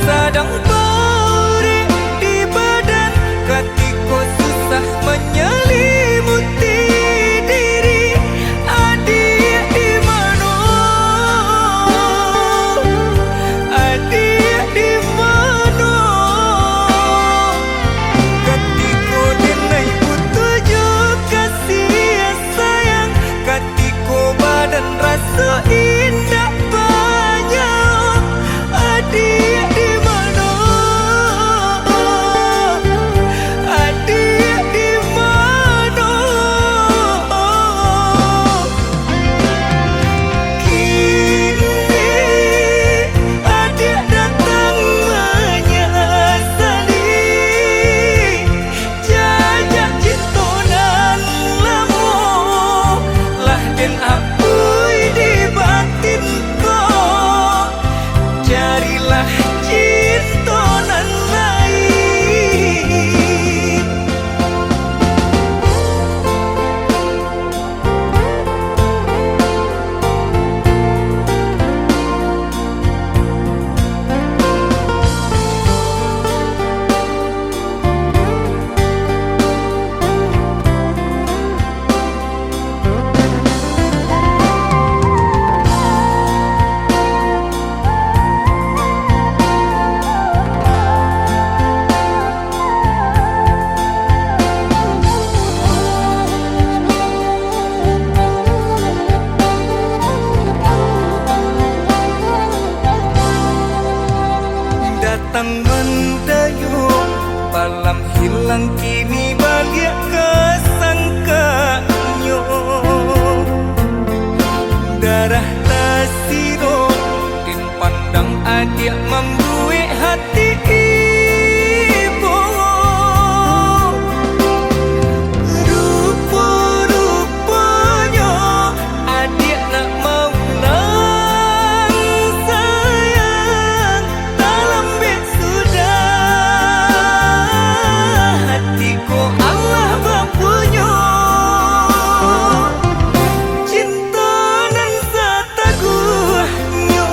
sedang beri di badan, ketika susah menyelimuti diri. Adik di mana? Adik di mana? Ketika denai butuh juga kasih sayang, ketika badan rasa indah banyak. Adik di mana? Adik di mana? Kini adik datang menyesali, jajak cintonan lamo lah den apui di batin ko. Carilah cintonan lain. Datang mendayung, malam hilang kini balik kesangkanyo. Darah tasiro, tin pandang adik membuik hati ibu. Rupa-rupanya adik nak mau lang sayang, dalam bed sudah hatiku Allah bapunya. Cinta nan sataguhnya.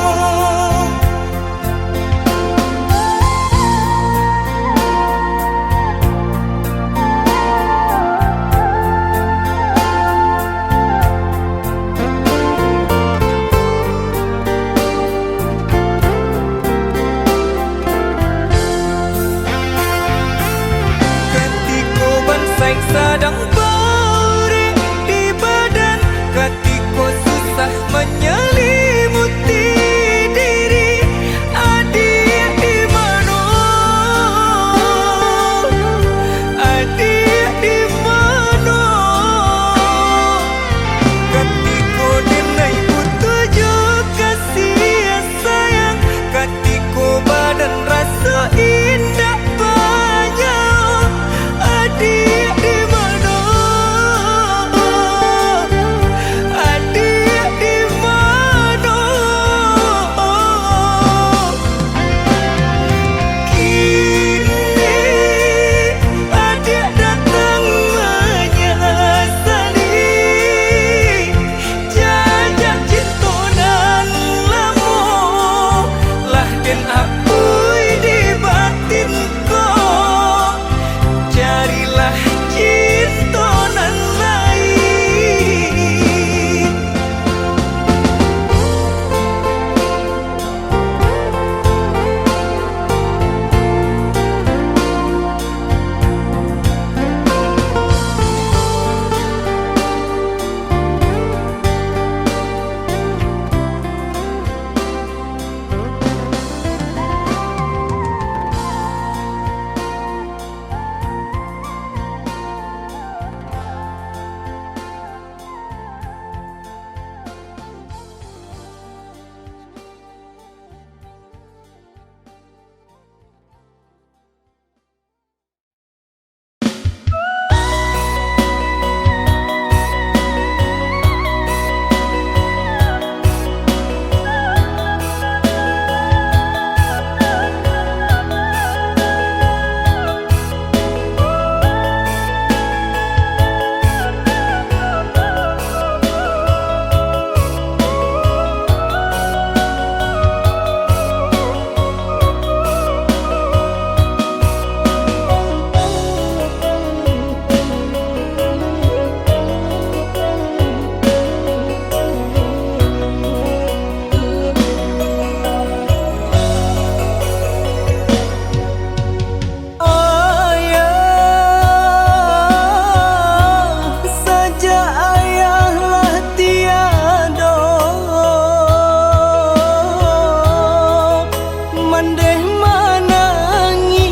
mandeh manangi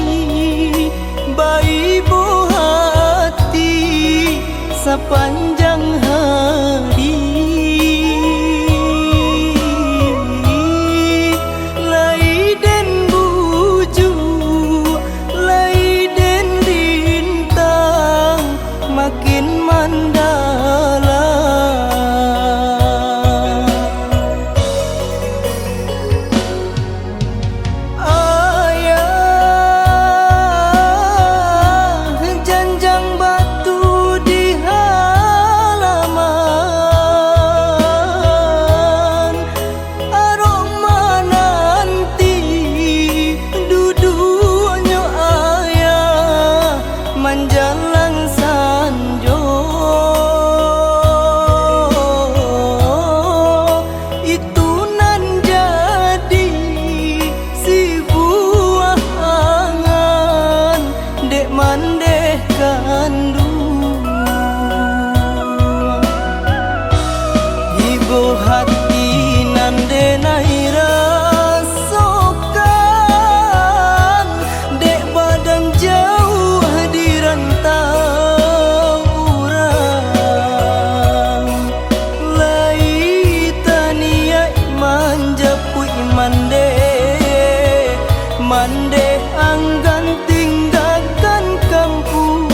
bayi bu hati sepanjang hari. Laiden buju, laiden lintang makin mandala. Menjalang sanjo itu nan jadi si buah angan dek mandeh kandung. Ibu hati nan denai rasokan dek badan jauh dirantau urang. Lai taniai manjapui mande anggan tinggalkan kampung.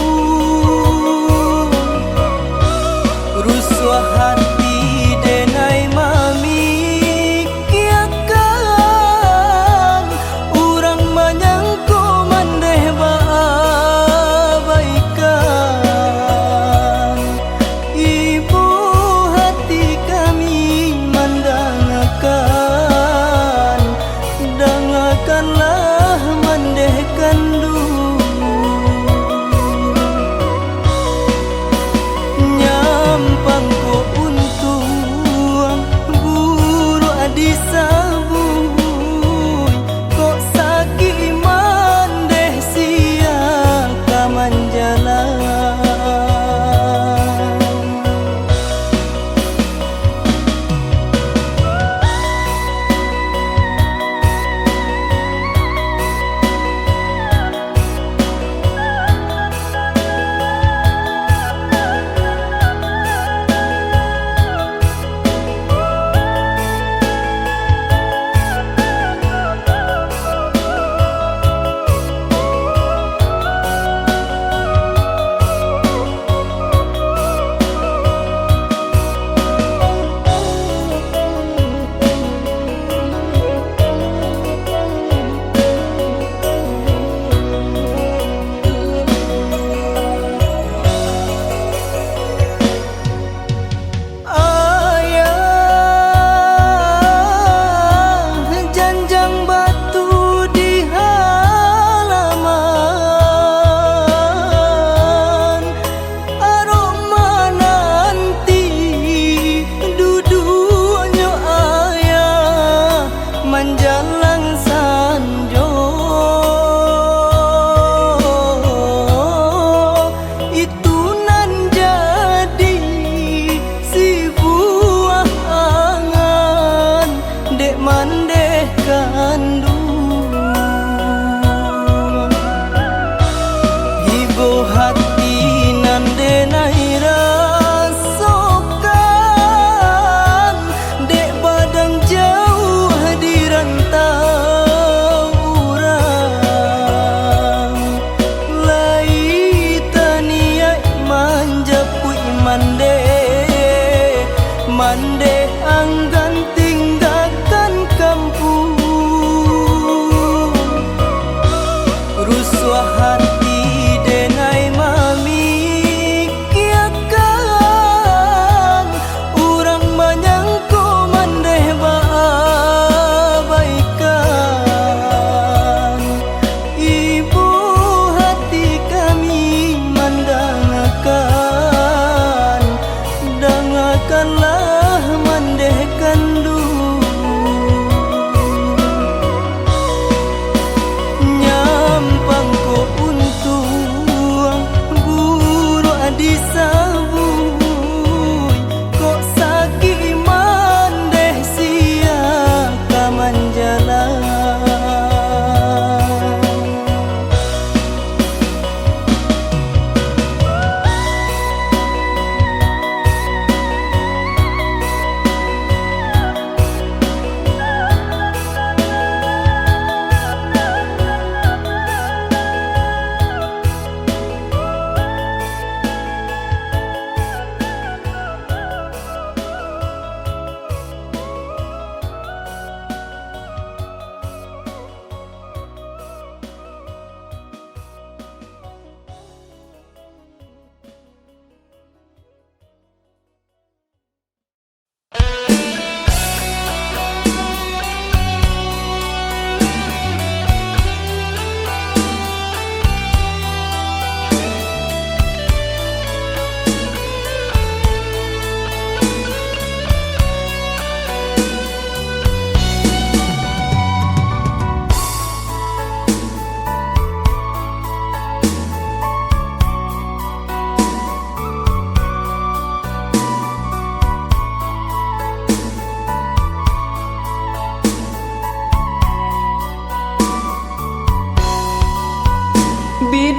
Rusuh hati denai mamikiakan urang manyangko mandeh baabaikan. Ibu hati kami mendangakan, dangakanlah mandeh kandung. Nyampang ko untung buru adi sabui kok sakit mandeh sia kamanjalan.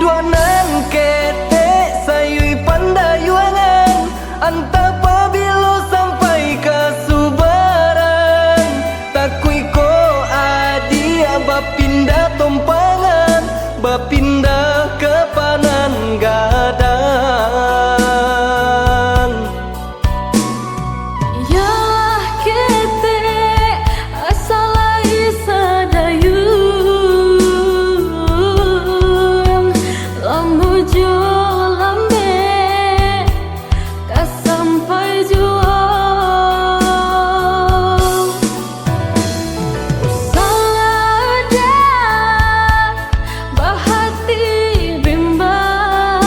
duanan kete sayui pandayuangan antapa bilo sampai ke subaran takui ko adia bapindah tompangan bapindah ke panan gadang. Yalah kete asalai sadayun lamujo lambe kasampai jua usalada bahati bimbang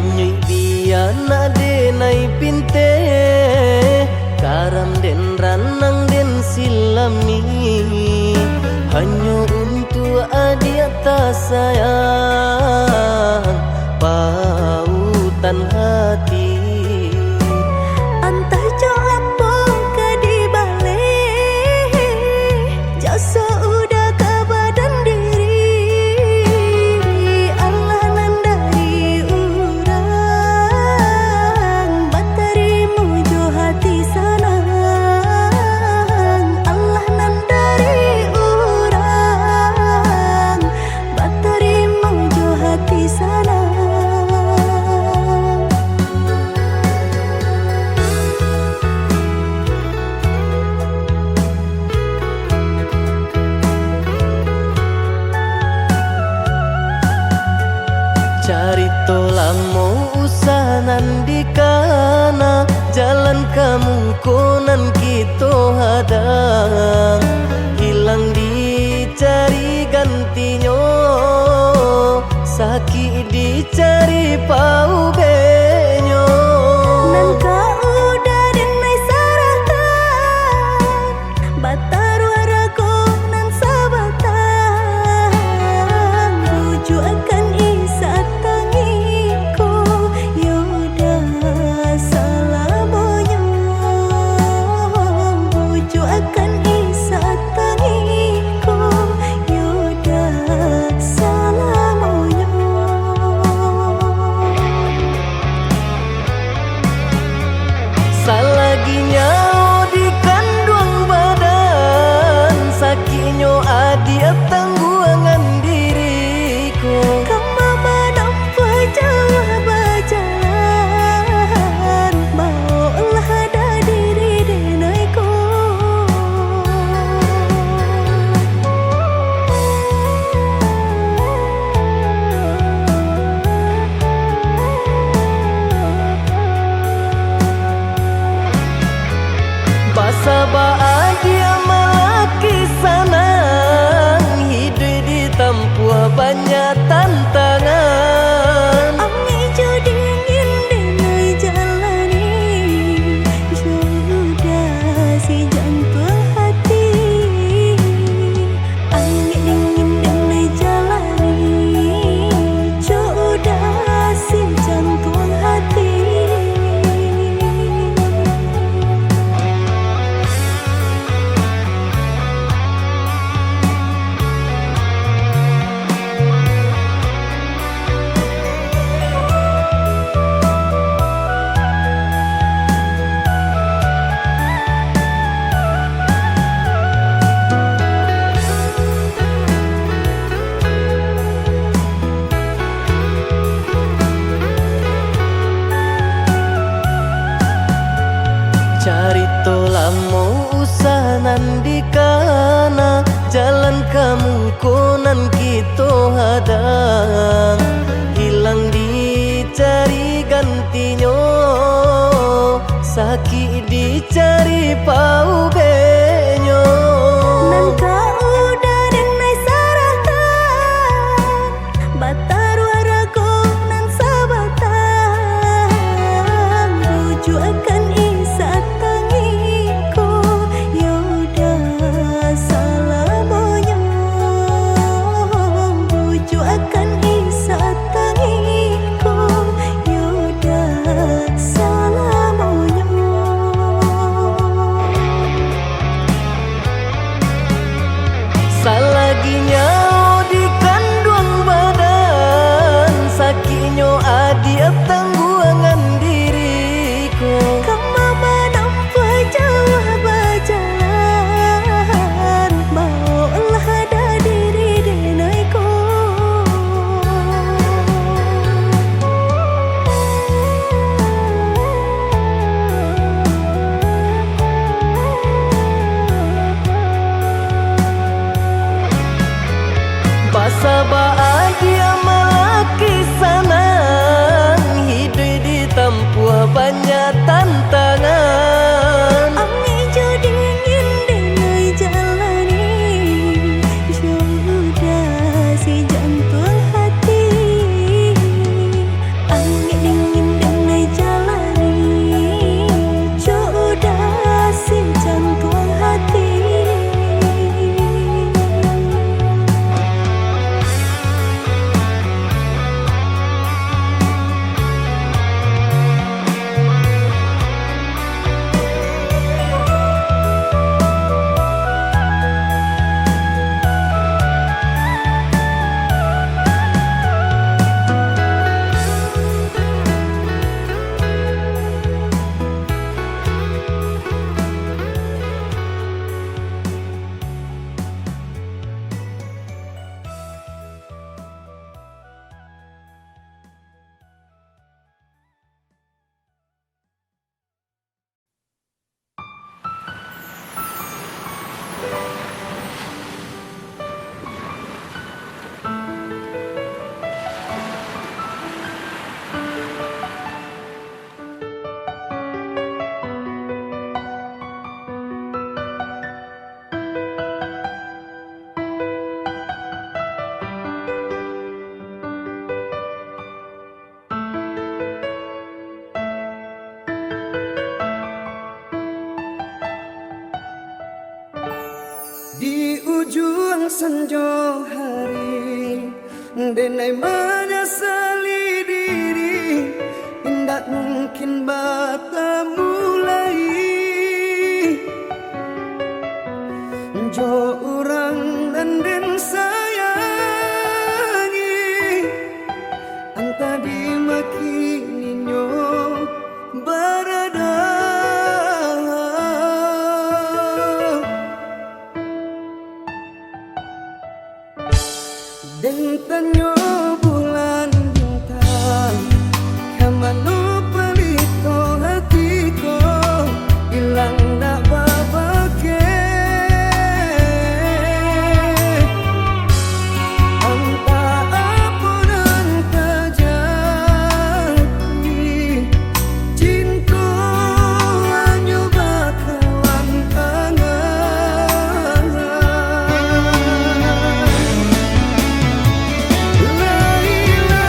Hanyui biana denai pinte Karam den ranang den silami Hanya untuk adik tak sayang Pautan hati Antah jawab ke di balik Jasa udah ke badan diri Allah nandari urang Batarimu jo hati sanang Allah nandari urang Batarimu jo hati sanang Carito lamo usahanan di kana Jalan kamu konan kita hadang Hilang dicari gantinya Sakit dicari pau benyo Nan kau udah denai saratan Batar waraku nan sabatan Buju akan isat tangiku Yoda salamonya Buju akan isat tangiku Yoda salamonya Salaginya di kandung badan Sakitnya adia tangguangan diriku Kamu menampa jauh berjalan Maulah ada diri denaiku Basa dia melaki sanang Hidup ditempuh banyak tantangan Ami jo dingin denai jalani Sudah si jantung hati Ami dingin denai jalani Sudah si jantung hati Carito lamo usahanan di kana Jalan kamu konan kita hadang Hilang dicari gantinya Sakit dicari pau benyo Nan kau udah denai saratan Batar waraku nan sabatan Buju akan isat tangiku Yoda salamonya Buju akan isat tangiku Yoda salamonya juang sanjo hari denai menyesali diri indak mungkin bata mulai jo orang dan den sayangi anta di makininyo berada den tanyo bulan bintang kamano palito hatiko ilang na babake anta apunan kajati cinta anyo bakalan angan lailang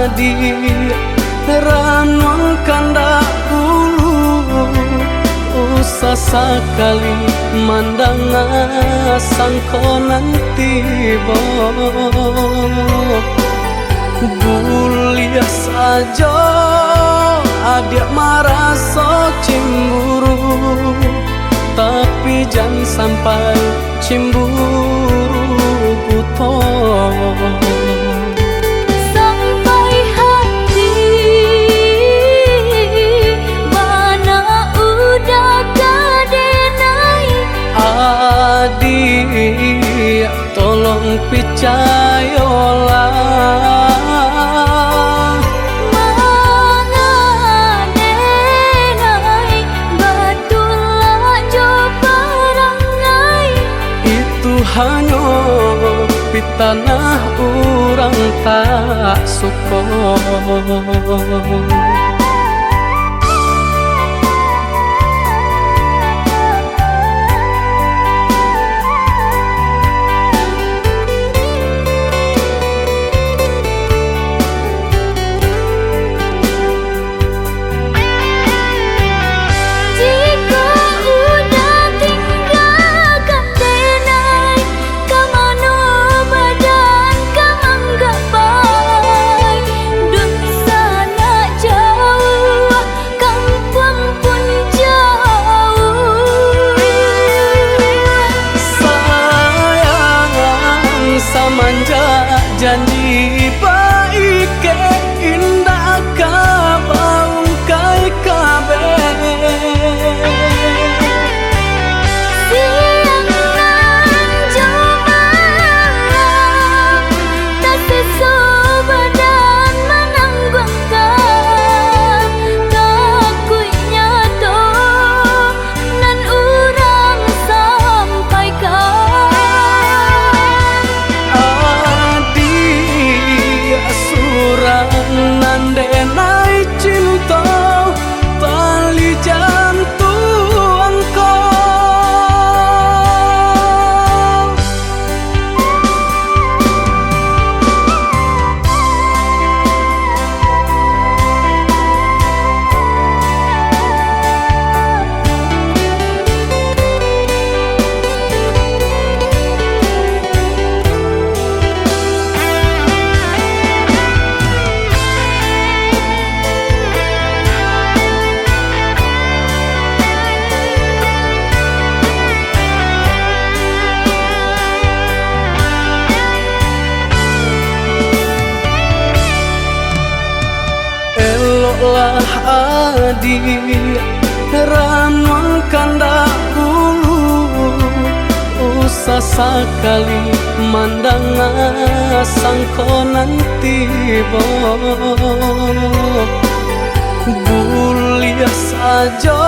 adi ranong kanda ulu usah sekali mandang sangkonan tiba guliah saja adik merasa cemburu tapi jangan sampai cemburu buta sampai hati mana udah kadenai adik tolong percayalah hanya di tanah orang tak suka. Janji baik ke indah kabau kai kabe siang nan coba tak sesu badan menanggungkan takutnya to nan urang sampaikan nandenai cinta tali jantung lah adik ranong kanda ulu usah sekali mandang sangkonan tiba guliah saja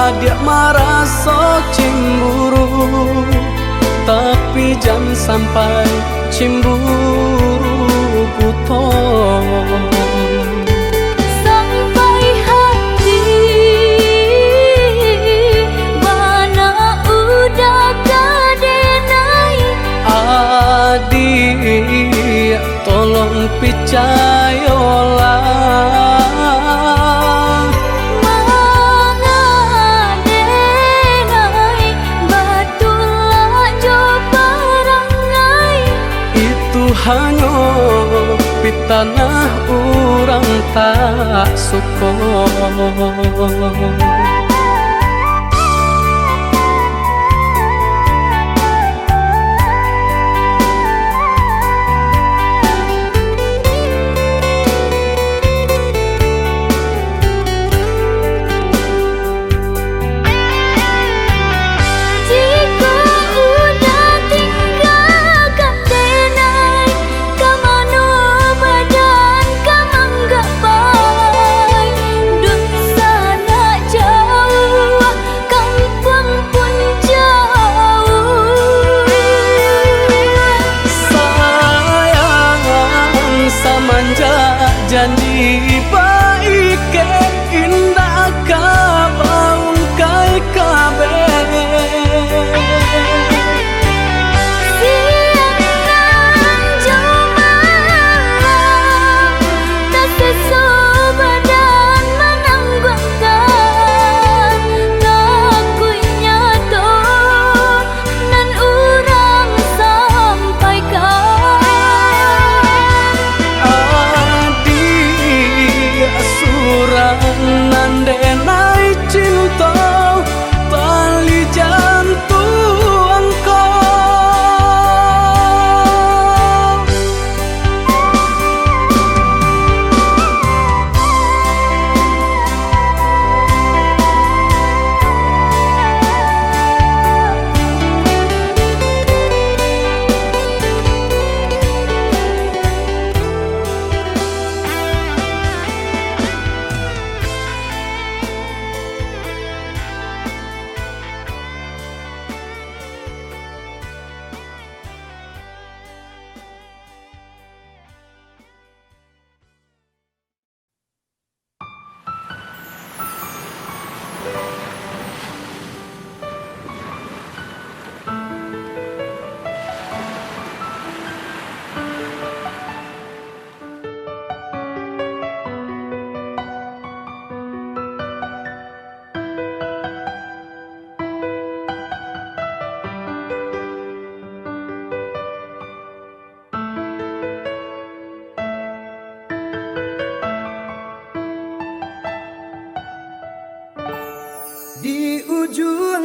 adik merasa cemburu tapi jangan sampai cemburu buta adik tolong percayalah mengadenai batulah coba rangai itu hanya di tanah orang tak suka. Janji baik ke indah kabau kai kabe siang nan coba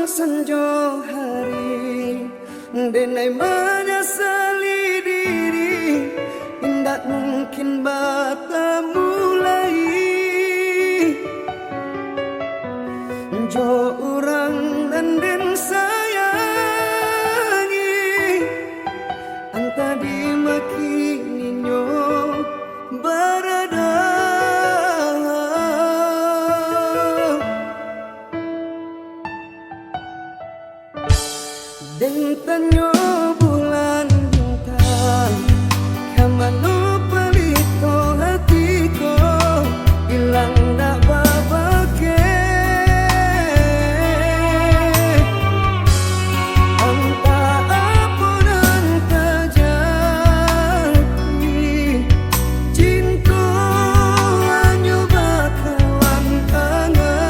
senja hari denai menyesali diri indak mungkin bata mulai jo orang dan den sayangi anta dimakininyo barada dentanyo bulan bintang kamano palito hatiko ilang dak babake anta apunan terjadi cinta hanya bakalan kangen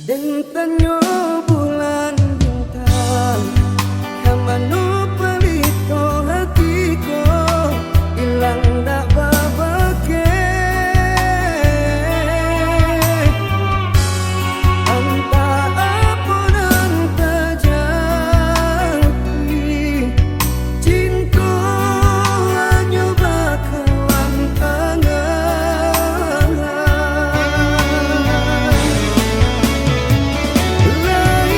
dentanyo bulan bintang kamano palito hatiko ilang dak babake anta apunan terjadi cinta hanya bakalan kangen lay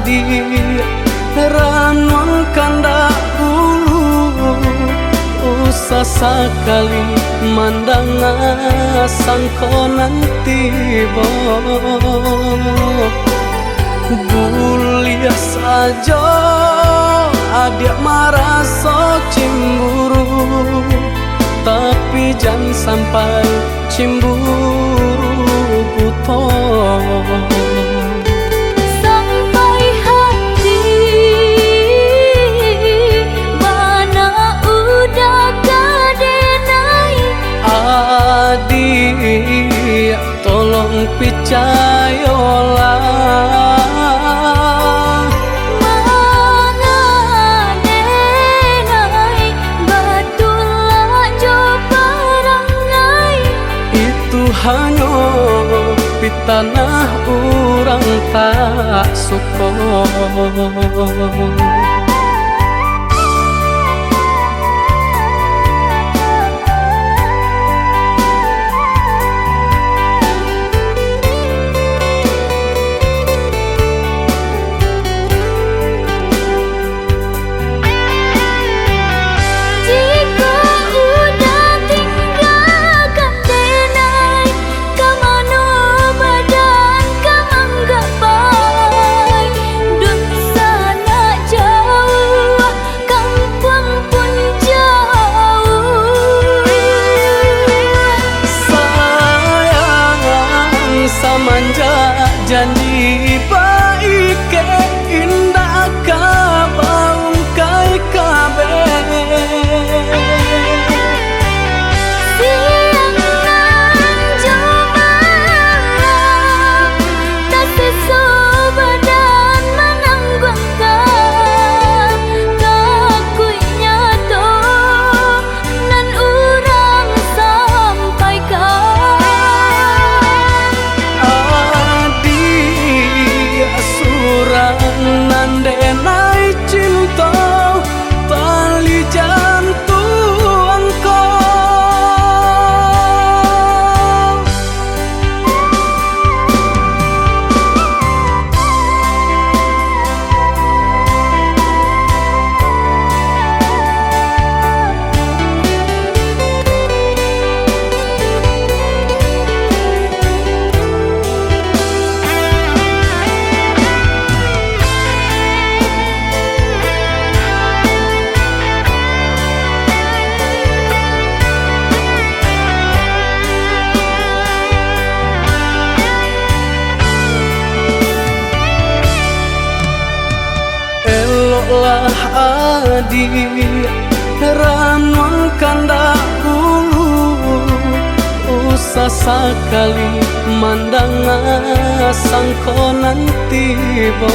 adi ranuang kanda ulu usah sekali mandang sangkonan tiba buliah saja adik merasa cemburu tapi jangan sampai cemburu buta Sampai hati mana udah kadenai adik tolong percayalah hanya pitanah orang tak suka janji baik indah kabaung kai kabe siang nan jumalang tak sesu badan menanggungkan kakunya to nan urang sampaikan nandenai cinta tali jantuangku lah adik ranuang kanda ulu usah sekali mandang sangkonan tiba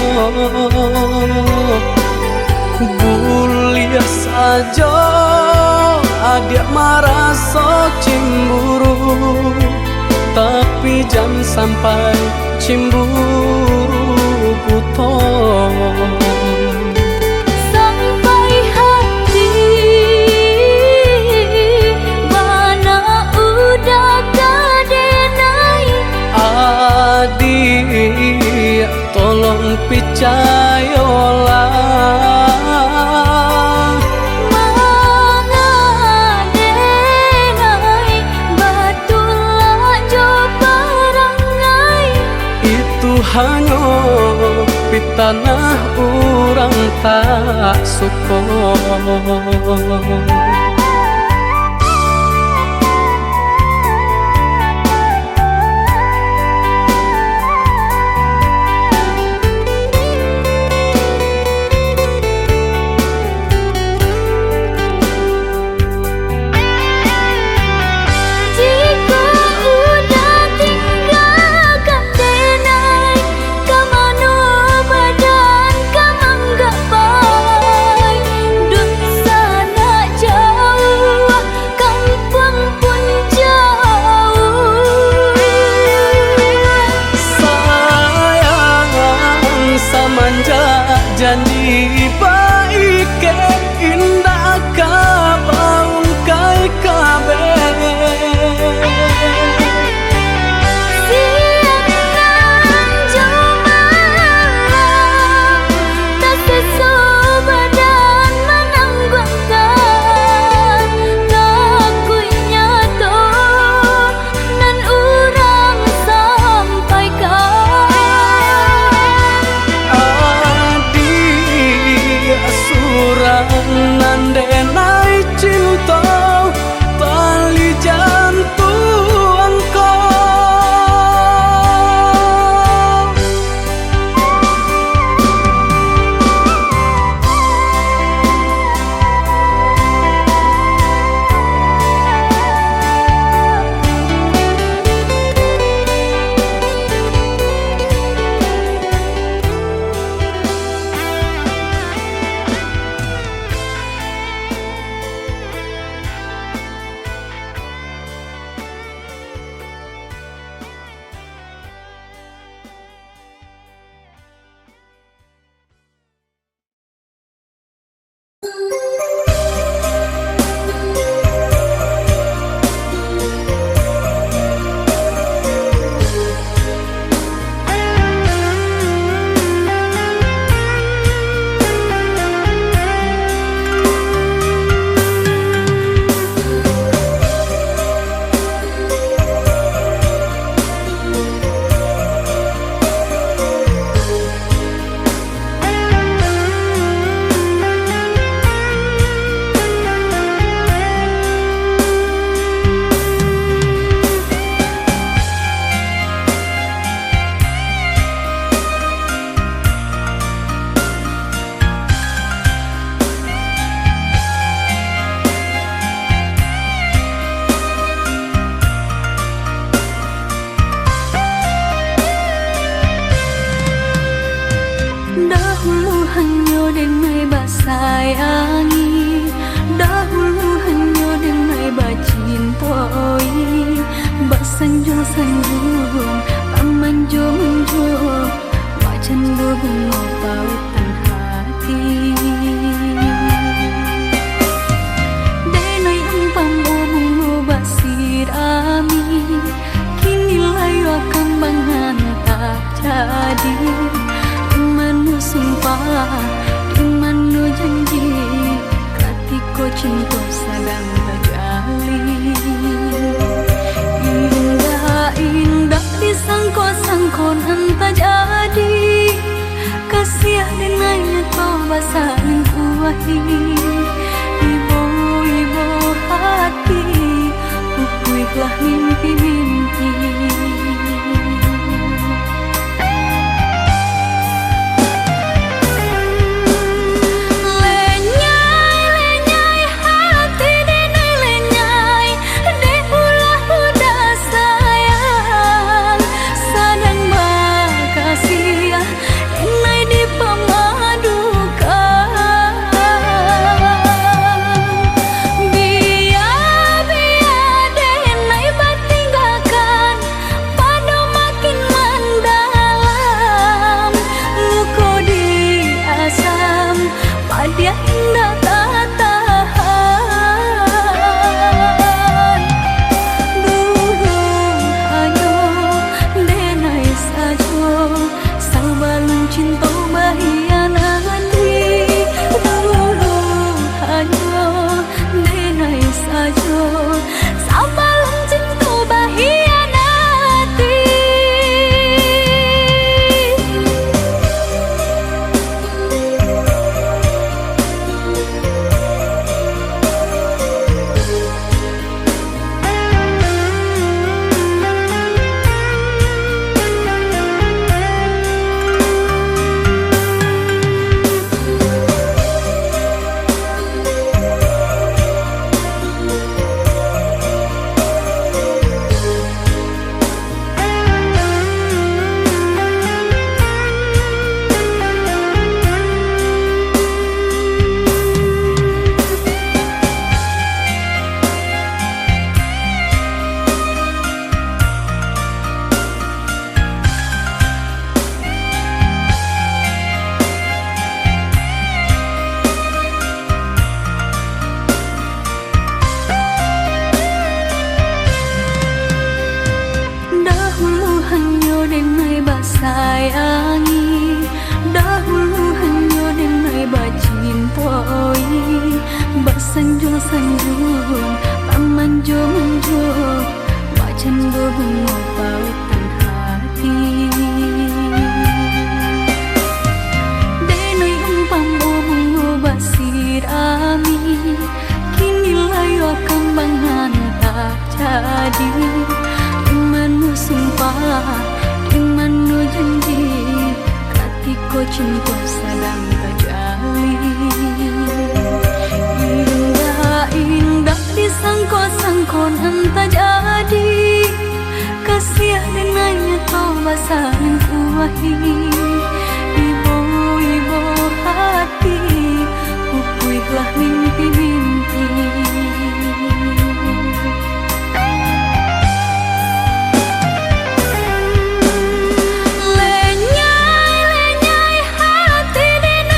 buliah saja adik merasa cemburu tapi jangan sampai cemburu buta adik tolong percayalah mengadenai batulah jo perangai itu hanya pitanah orang tak suka jauh sayangi, dahulu hanya denai bacintoi, basanjung-sanjung pamanjung-manjung, wajan bunga pautan hati. Denai umpam bunga basirami, kini layu akan tak jadi. Dimanu sumpah, dimanu janji, katiko cinta sedang terjalin. Indah-indah disangko-sangko entah jadi, kasih dengannya kau basahin kuahi. Ibu-ibu hati, pupuihlah mimpi-mimpi. Dia indah tak tahan. Dulu hanya denai saja, sabalun cinta bahianati. Dulu hanya denai saja, sabalun cinta bahianati. Sayangi, dahulu hanya denai bacintoi, basanjung-sanjung pamanjung-manjung, wajan bunga pautan hati. Denai umpam bunga basirami, kini layu akan tak jadi. Dimanu sumpah, dimanu janji, katiko cinta sedang terjalin. Indah-indah disangko-sangko entah jadi, kasih dengannya kau basahin kuahi. Ibu-ibu hati, pupuihlah mimpi-mimpi. Lenyai hati denai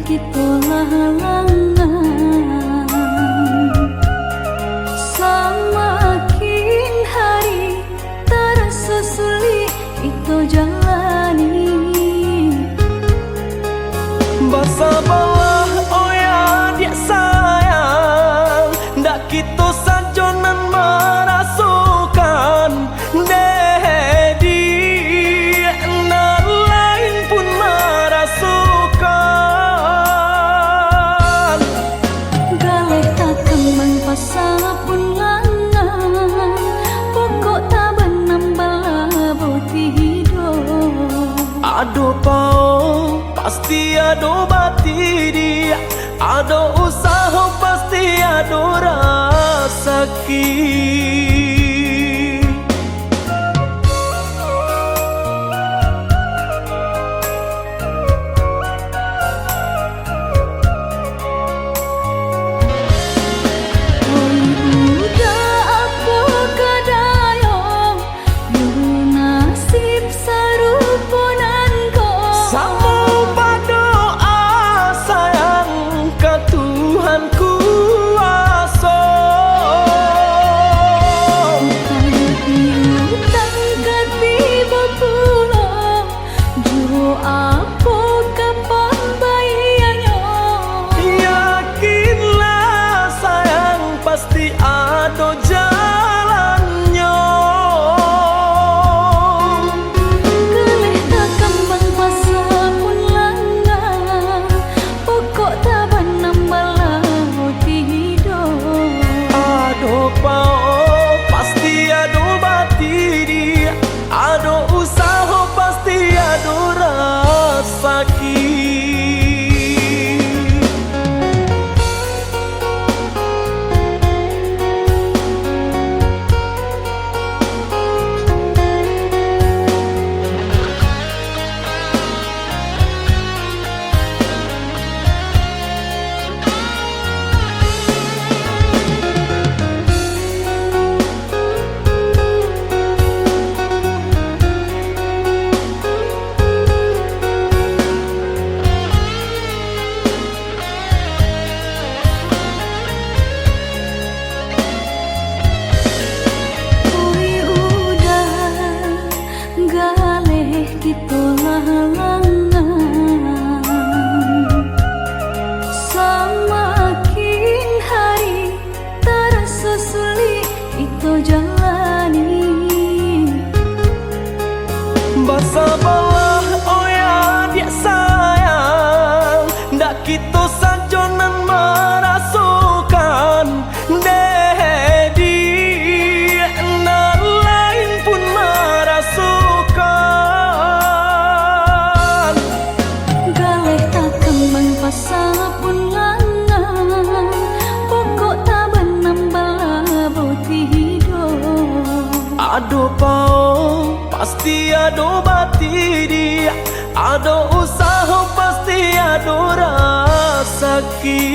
kita halangan, semakin hari terasa sulit itu jalani. Bersabarlah oh ya dia sayang, ndak kita sajonan merasukan dedi, nah lain pun merasukan. Galih tak kembang pasal pun langan, pokok tak benambah boti hidup. Aduh pau pasti ada bati dia, ada usaha pasti ada rezeki. Kita halangan, semakin hari terasa sulit itu jalani. Bersabarlah oh ya dia sayang, ndak kita sajonan merasukan dedi, nah lain pun merasukan. Pasal pun langan, pokok tak benambah boti hidup. Aduh pau pasti ada bati dia, ada usaha pasti ada rezeki.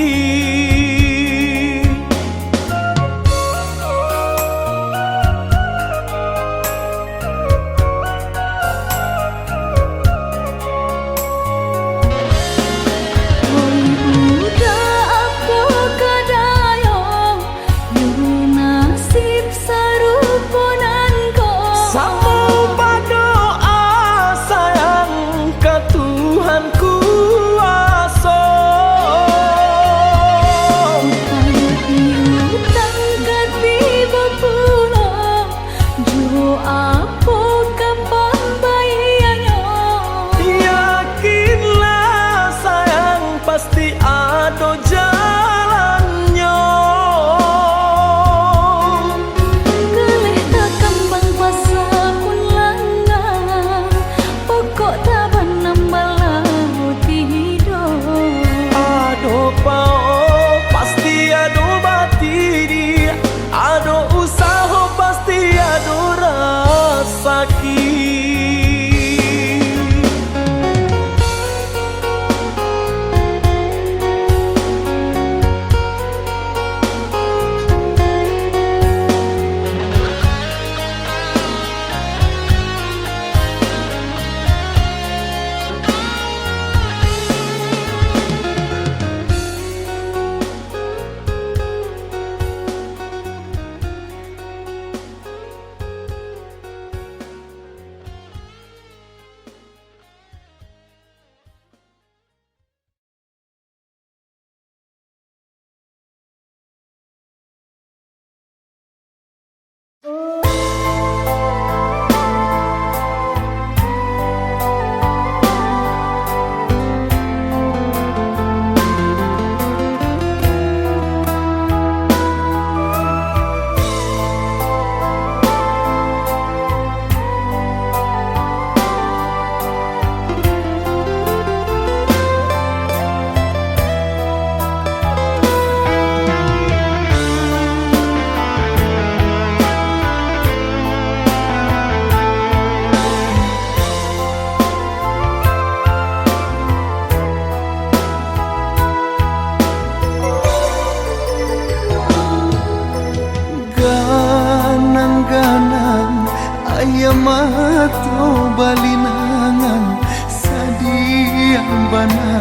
mato balinangan sadiang bana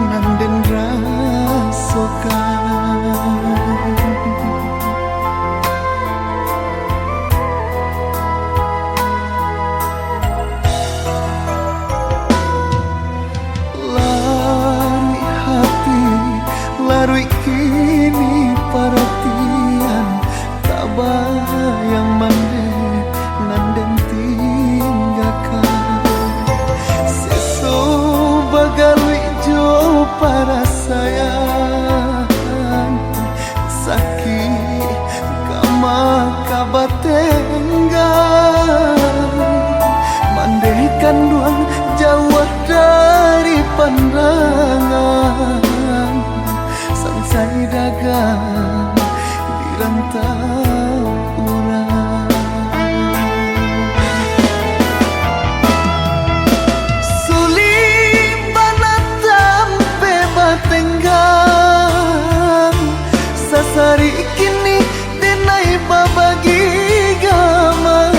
nanden rasokan. Lari hati, larui kini perhatian tak bayang mande nanden tinggalkan. Seso bagalui jo para sayang sakit kama kabatenggan mandekan duang jauh dari pandangan sangsai dagang di rantau urang. Sulit banatam pe batenggang sasari kini denai babagi gaman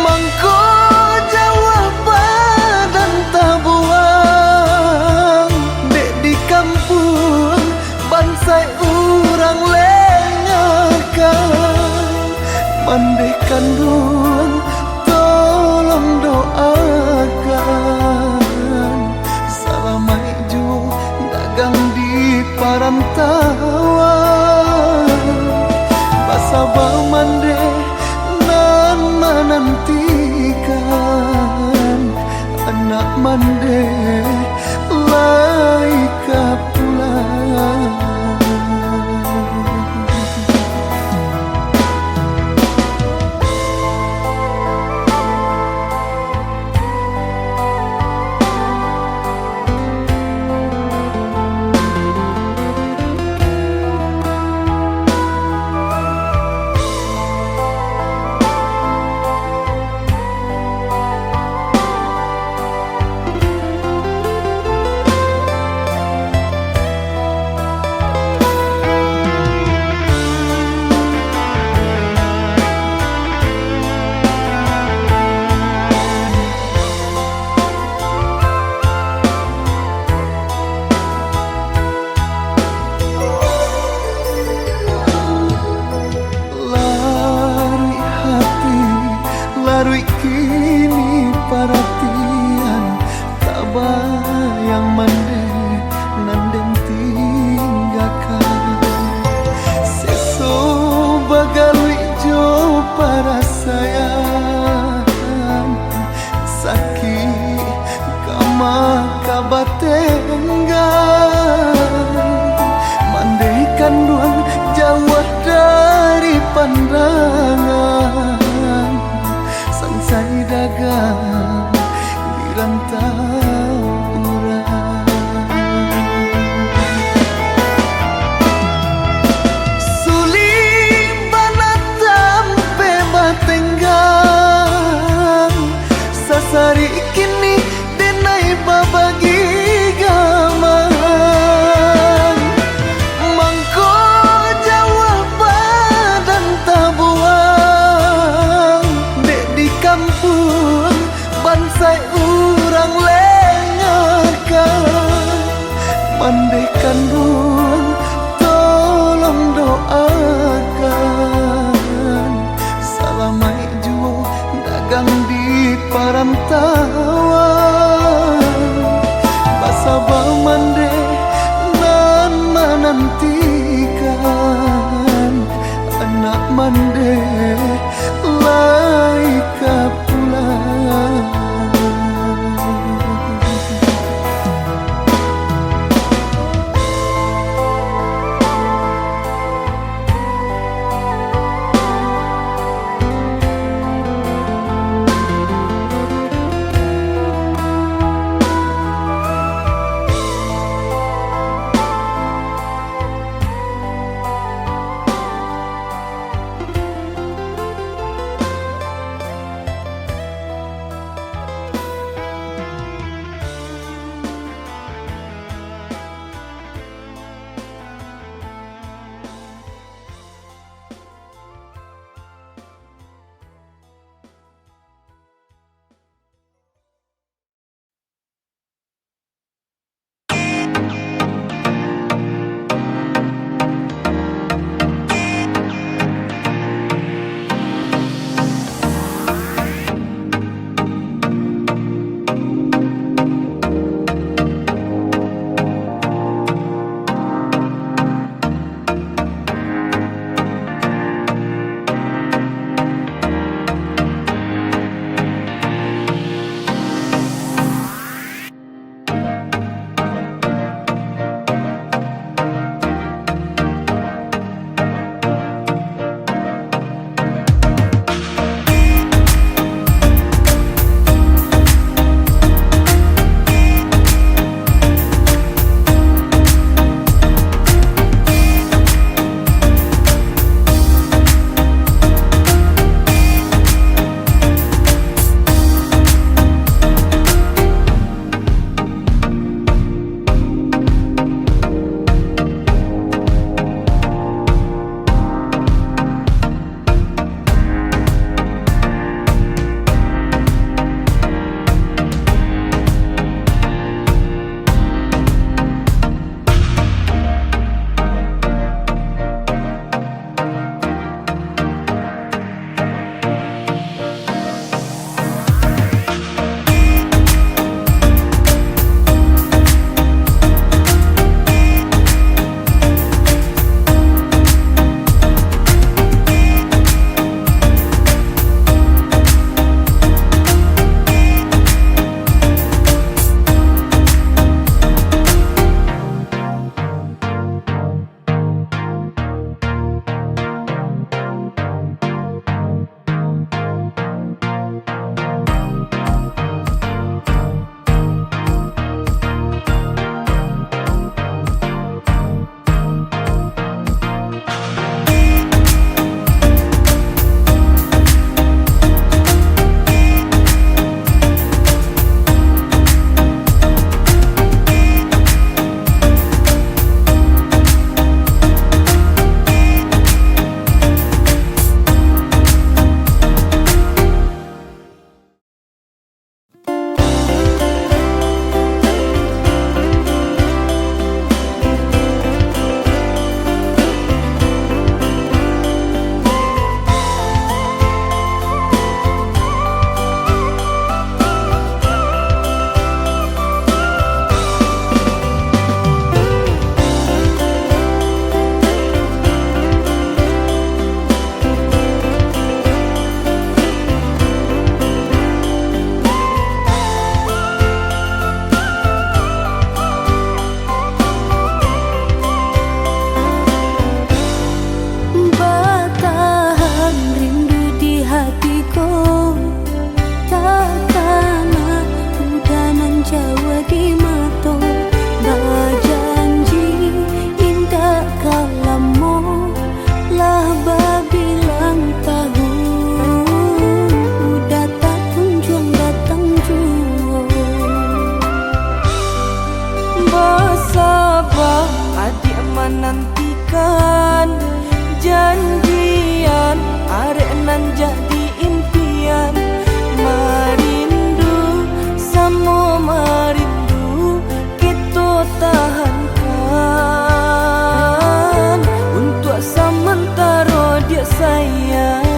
mangko jawab badan tabuang dek di kampung bansai urang lengakan mandekan duang tolong doakan salamai ju dagang di parantauan basabah mande nan menantikan anak mande laika pulang. Larui kini perhatian tak bayang mande nanden tinggalkan. Seso bagalui jo para sayang sakit kama kabatenggan mandekan duang jauh dari pandangan sangsai dagang di rantau urang. Sulit banatam pe batenggang sasari kini denai babagi gaman mangko jawab badan tabuang dek di kampung bansai urang lengakan mandekan duang tolong doakan salamai ju dagang di parantauan basabah mande nan menantikan anak mande laika pulang. Jawa di mato bajanji indah kalamo lah babilang tahu udah tak kunjung datang jua Basabah adik menantikan janjian arek nan jadi impian merindu sama merindu kita tahankan untuk sementara dia sayang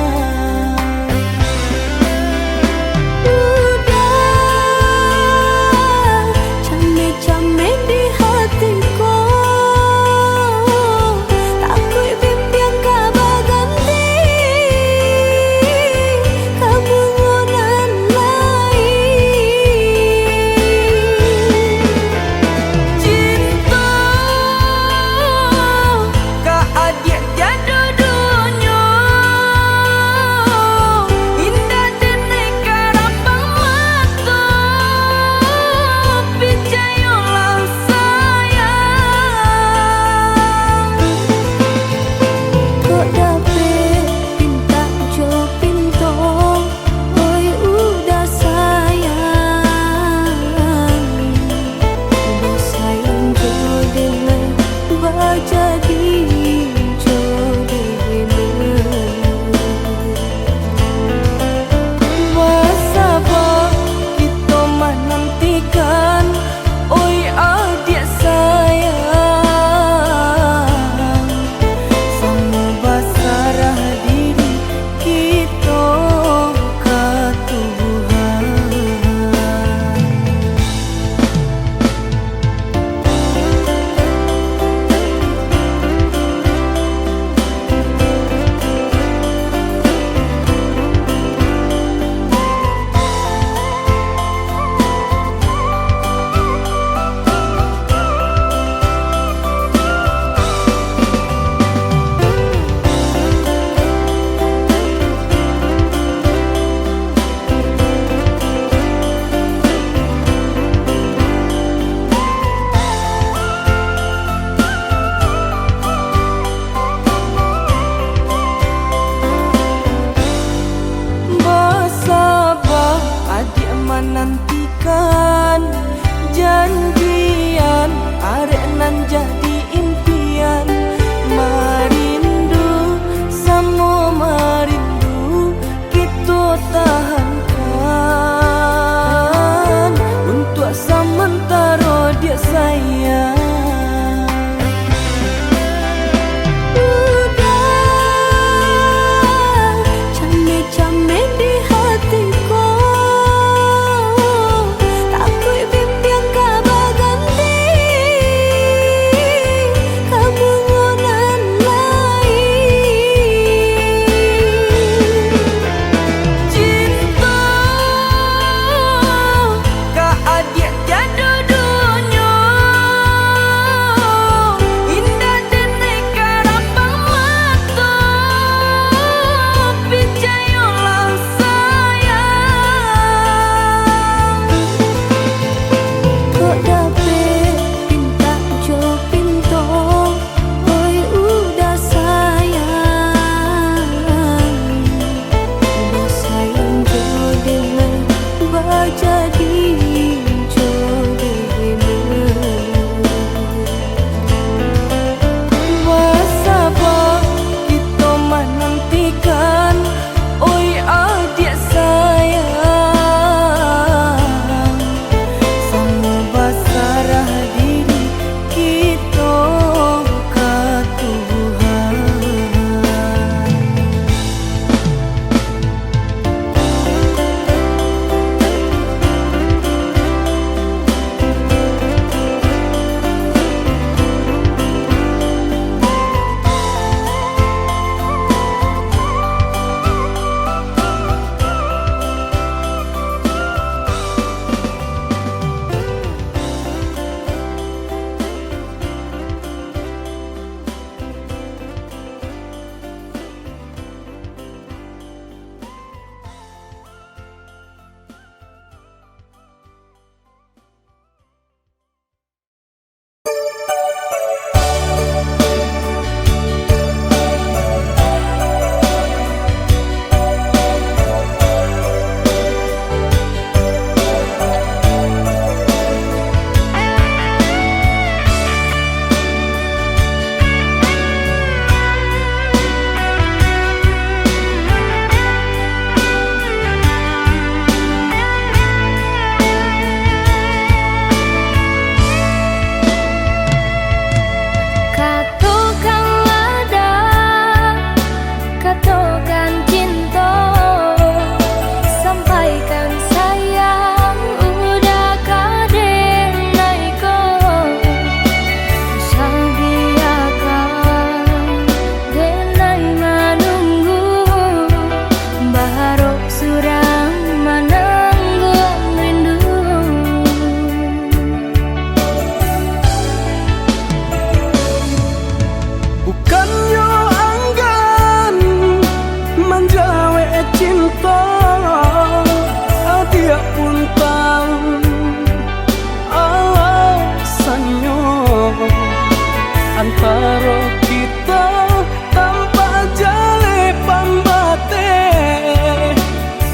menantikan janjian arek nan jadi impian merindu sama merindu kita tahankan untuk sementara dia sayang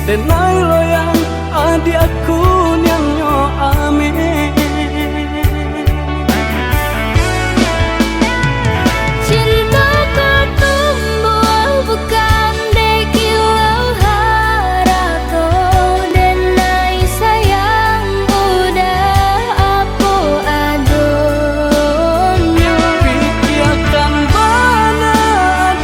denai loyang adi aku nyanyo ame. Cintaku tumbuh bukan di kilau harato, denai sayang udah aku adonyo. Pikirkan bana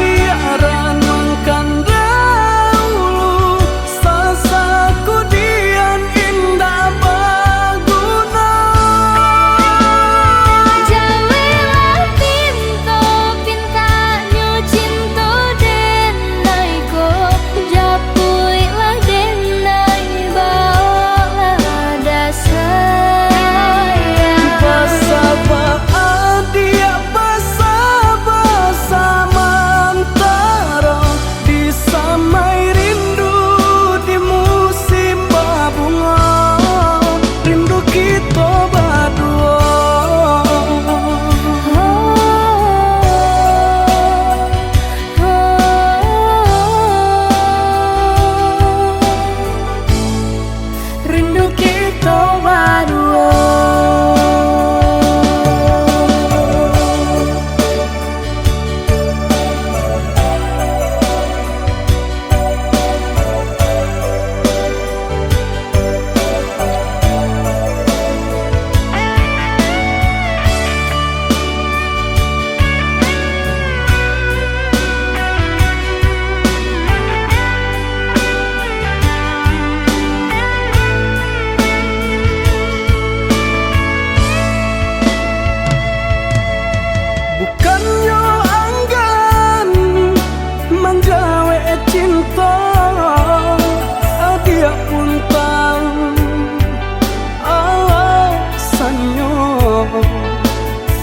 diaran mangkan dahulu, sasaku dian indah baguna. Jawelah pinto pintanyo cinta denai ko, japuilah denai bawalah dasayang. Basa-basa dia basa-basa mantara, disamai rindu di musim babunga, rindu kita berdua. Rindu kita berdua. Bukannya anggan menjawe cinta, dia pun tahu alasannya.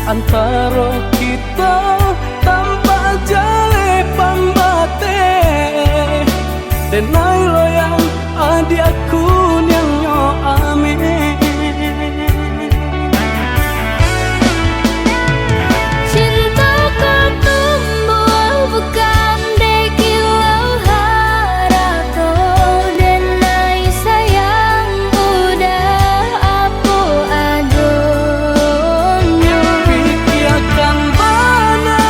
Antara kita tanpa jale pambate, denai loyang adi aku nyanyo ame. Cintaku tumbuh bukan di kilau harato, denai sayang udah aku adonyo. Pikirkan bana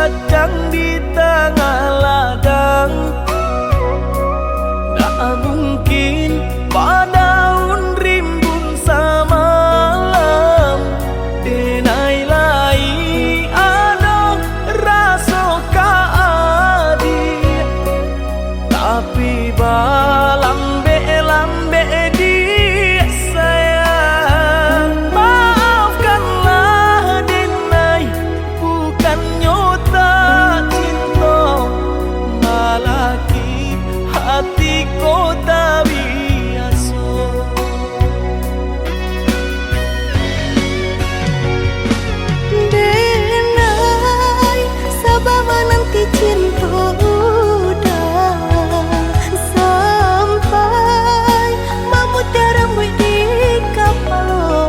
kacang di tengah ladang. Tak mungkin padaun rimbun samalam. Denai lai ada rasa kaadi, tapi lambe di sayang. Maafkanlah denai, bukan nyota cinta, malaki hati ko tak biasa. Denai, sabar menanti cinta udah sampai memutih rambut di kapal.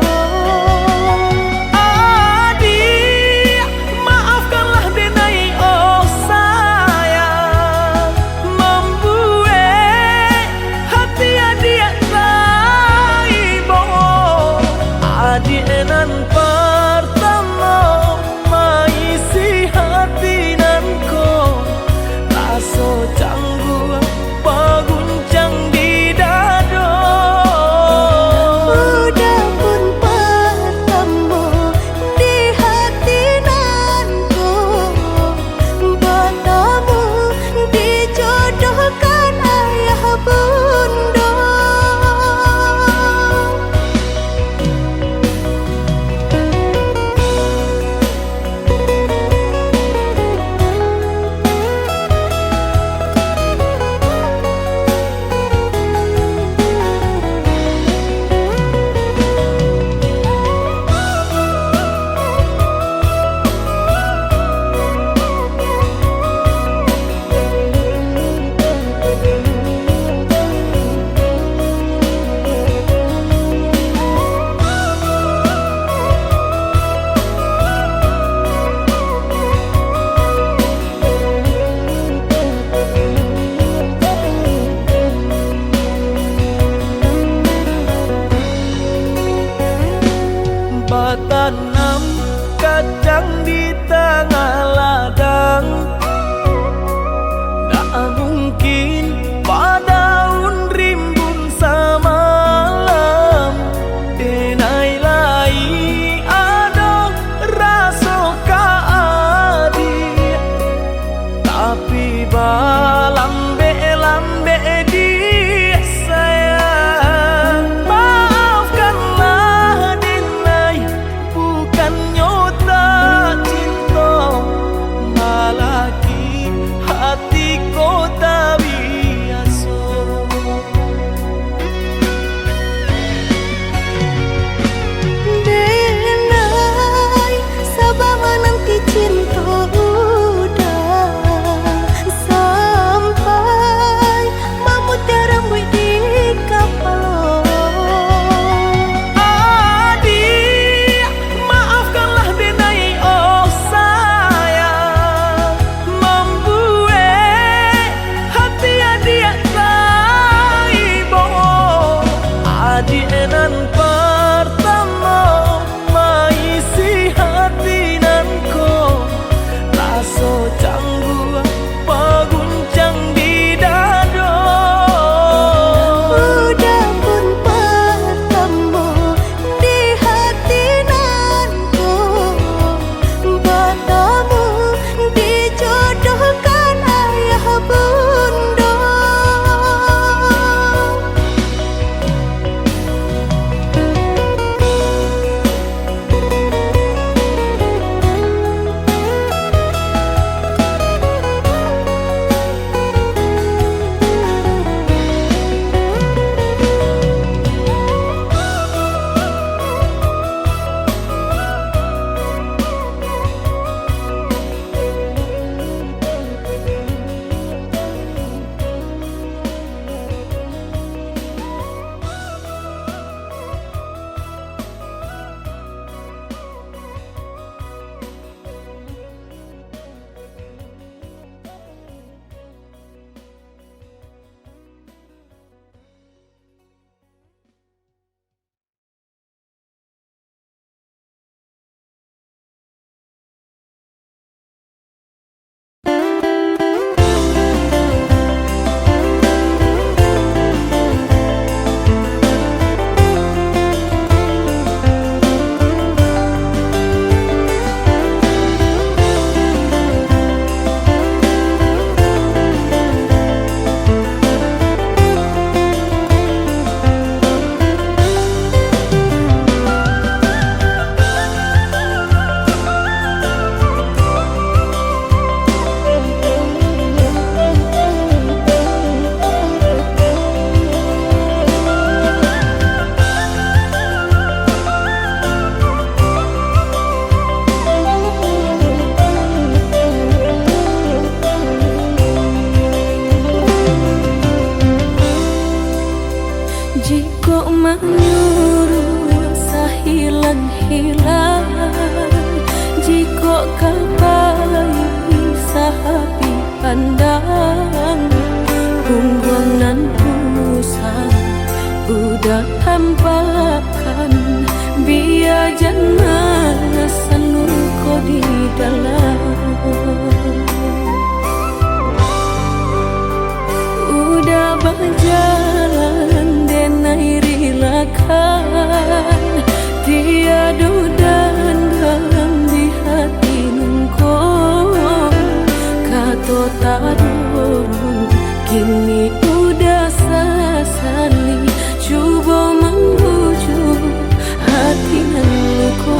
Adik, maafkanlah denai, oh sayang, membuat hati adik raibo. Adik nan pertama maisi hati nanko, rasa canggung paguncang di dada. Udah pun pertama di hati nanku, bertemu dijodohkan ayah bunda. Tanam kacang di tengah ladang. Tak mungkin padaun rimbun samalam. Denai lai ada rasa kaadi, tapi lambe di sayang. Maafkanlah denai, bukan nyota cinta, malaki hati ko tak biasa. Denai, sabar menanti cinta udah sampai memutih rambut di kapal. Adik, maafkanlah denai, oh sayang, membuat hati adik raibo. Adik nan pertama maisi hati nanko, rasa canggung paguncang di dada. Udah pun pertemu di hati nanku, bertemu dijodohkan ayah bunda. Jika menyuruh sahilang-hilang, jika kapai sahabi pandang, hungguan pusat udah tampakkan, biar jangan sanuko di dalam. Udah berjalan denai rilakan, tiada dan dalam di hati nungko. Kato tak dorong, kini udah sasali, coba membujuk hati nungko.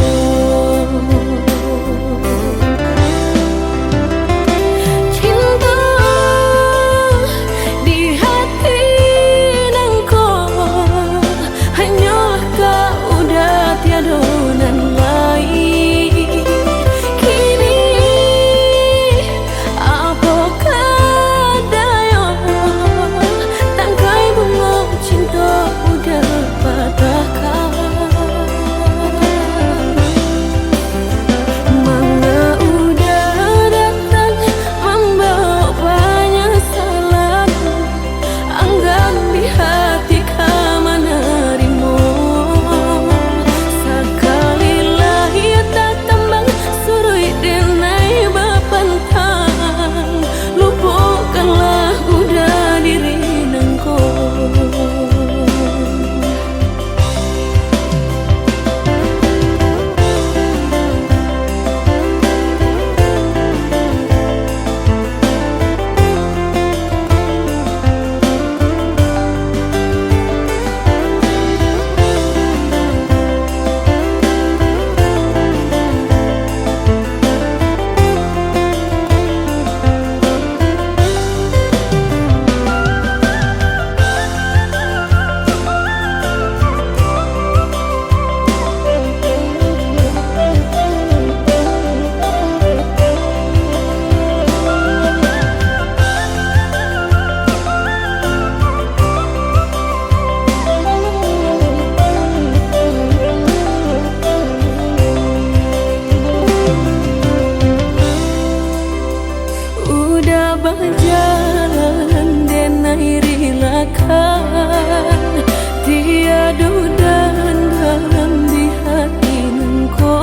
Berjalan denai rilakan, tiada dan dalam di hati nungko.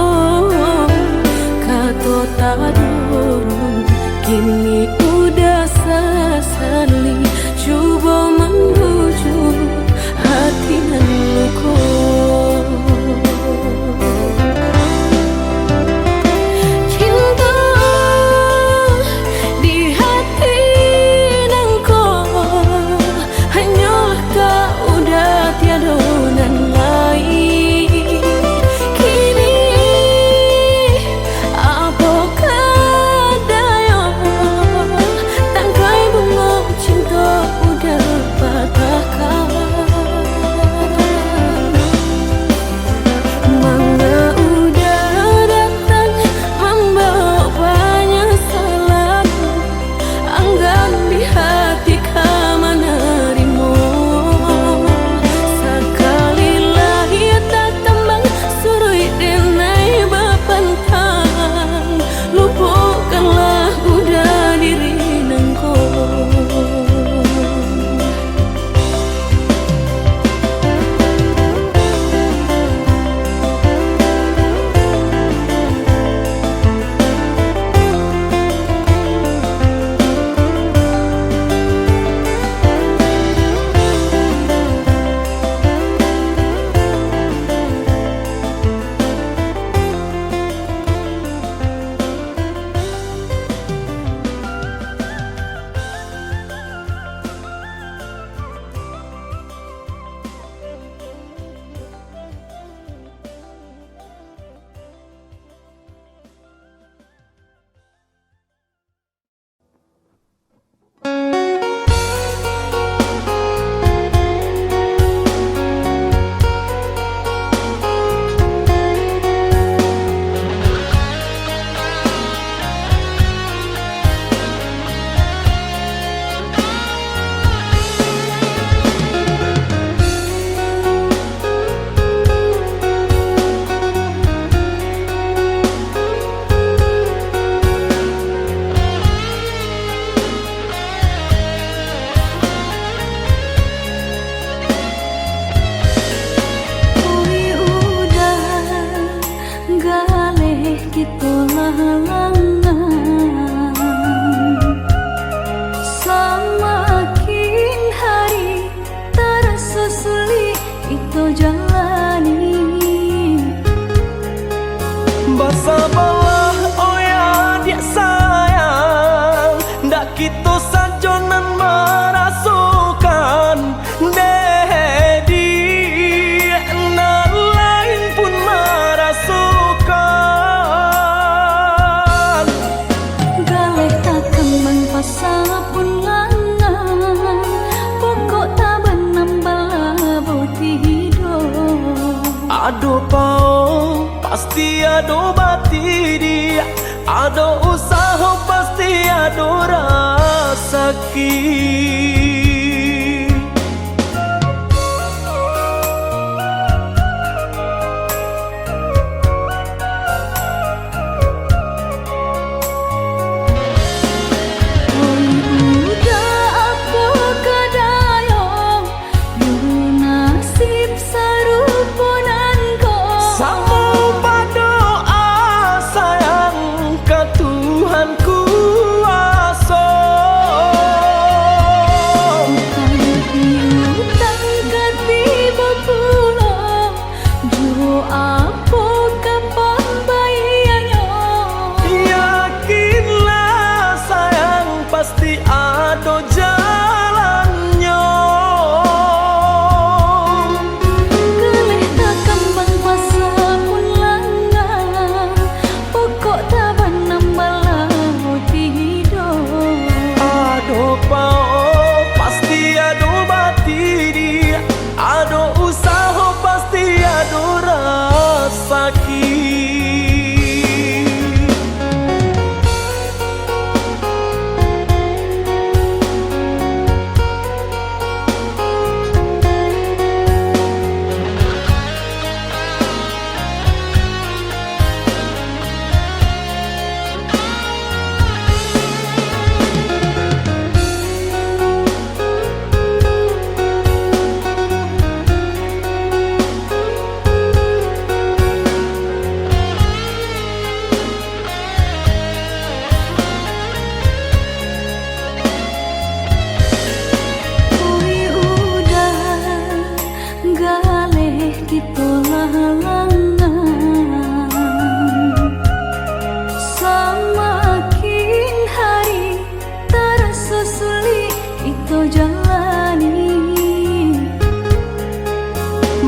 Kato tak dorong, kini udah sasali, coba membujuk hati nungko. halangan. Semakin hari terasa sulit itu jalani. Bersabarlah oh ya dia sayang, ndak kita sajonan merasukan dedi nan lain pun merasukan. Galih tak kembang pasal pun langan, pokok tak benambal boti hidup. Ado pau pasti ado bati dia, ado usaha pasti ado rasaki.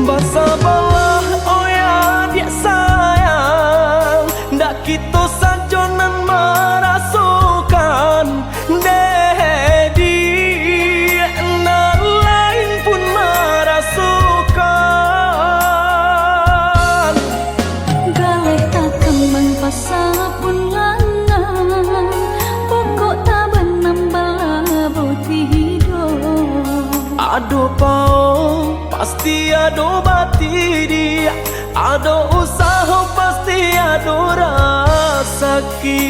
Bersabarlah oh ya dia sayang, ndak kita sajonan merasukan dedi nan lain pun merasukan. Galih tak kembang pasal pun langan, pokok tak benambal boti hidup. Ado pau pasti ado bati dia, ado usaha pasti ado rasaki.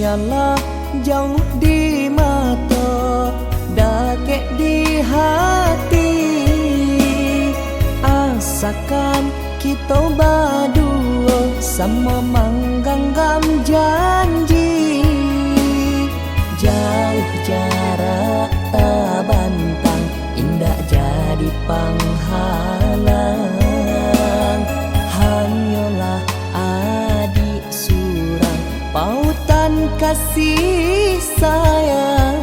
biarlah jauh di mata, dakek di hati. Asakan kita berdua sama menggenggam janji. Jauh jarak tak bantang, indah jadi penghalang. Hanyalah adik surang, pautan kasih sayang.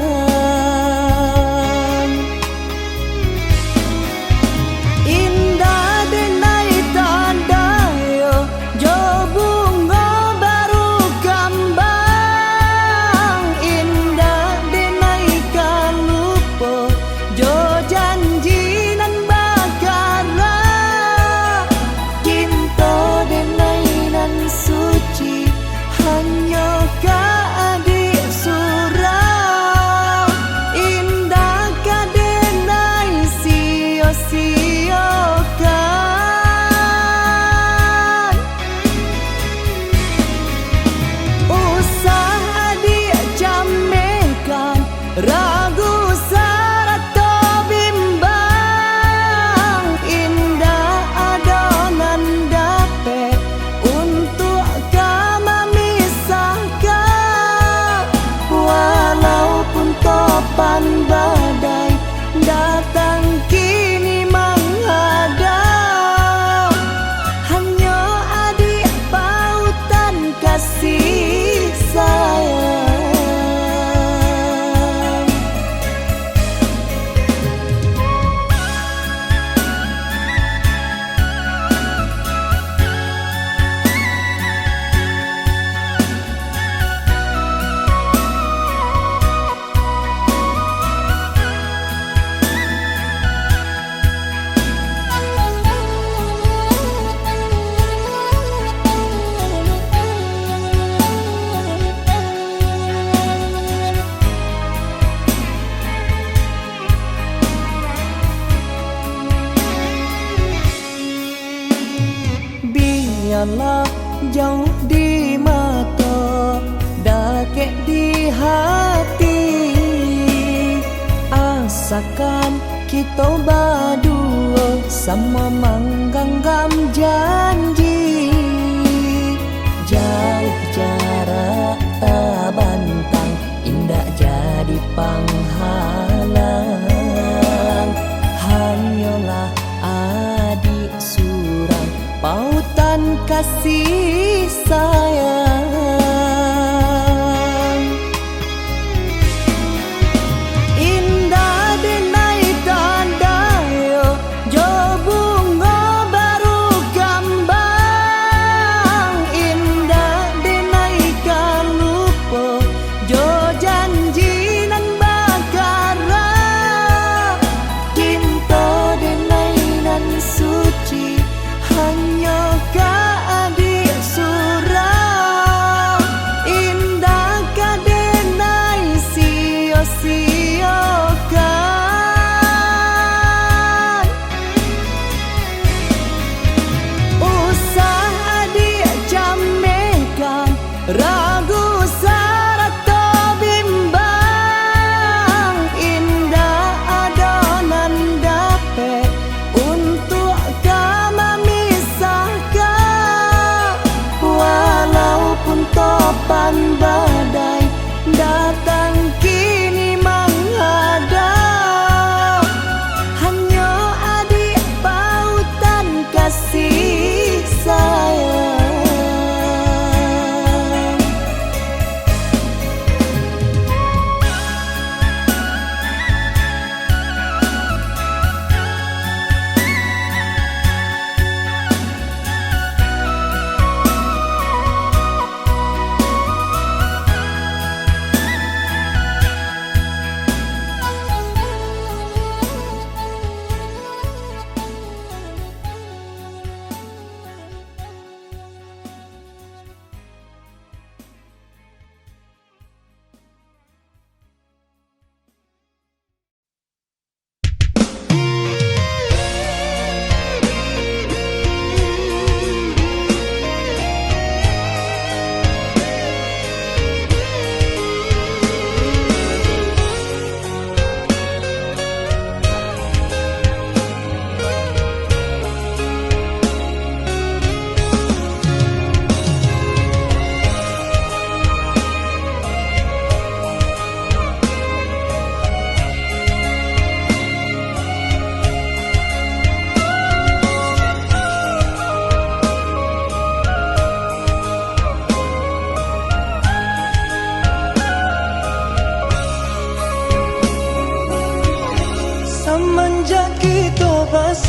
Indah denai tanda yo, jo bunga baru kembang. Indah denai kalupo, jo janji nan bakara. Cinta denai nan suci, hanya ka adik surau. Indah ka denai sia-siakan. Usah adik jamekan, ragu sarata bimbang. Indah adonan dapet untuk kami misahkan. Walaupun topan badai datang kini menghadap, hanya adik pautan kasih sayang. Biarlah jauh di mata, dakek di hati. Asakan kita berdua sama menggenggam janji. Jauh jarak tak bantang, indah jadi penghalang. Hanyalah adik surang, pautan kasih sayang. Indah denai tanda yo, jo bunga baru kembang. Indah denai kalupo, jo janji nan bakara. Cinta denai nan suci, hanya ka adik surau. Indah ka denai sia-siakan. Usah adik jamekan, ragu sarata bimbang. Indah adonan dapet untuk kami misahkan. Walaupun topan badai datang kini menghadap, hanya adik pautan kasih sayang.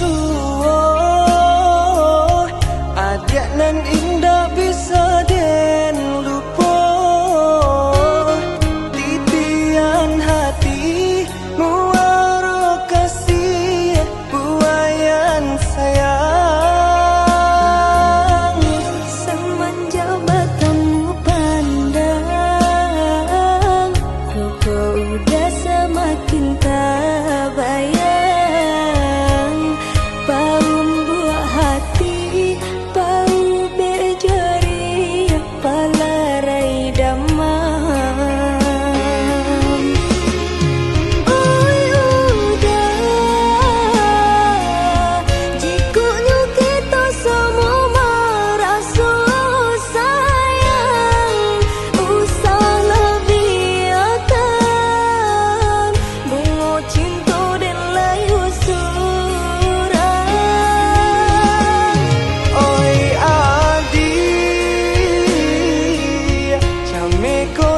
suwo adik nan indah bisa den lupa titian hati muaro kasih buayan sayang Semenjak bertemu pandang kau udah semakin tak bayang bau buah hati bau berjari palarai damam oi udah jikunya kita semua merasa sayang usahlah biarkan bunga cinta dan layu surang oi adi jame ko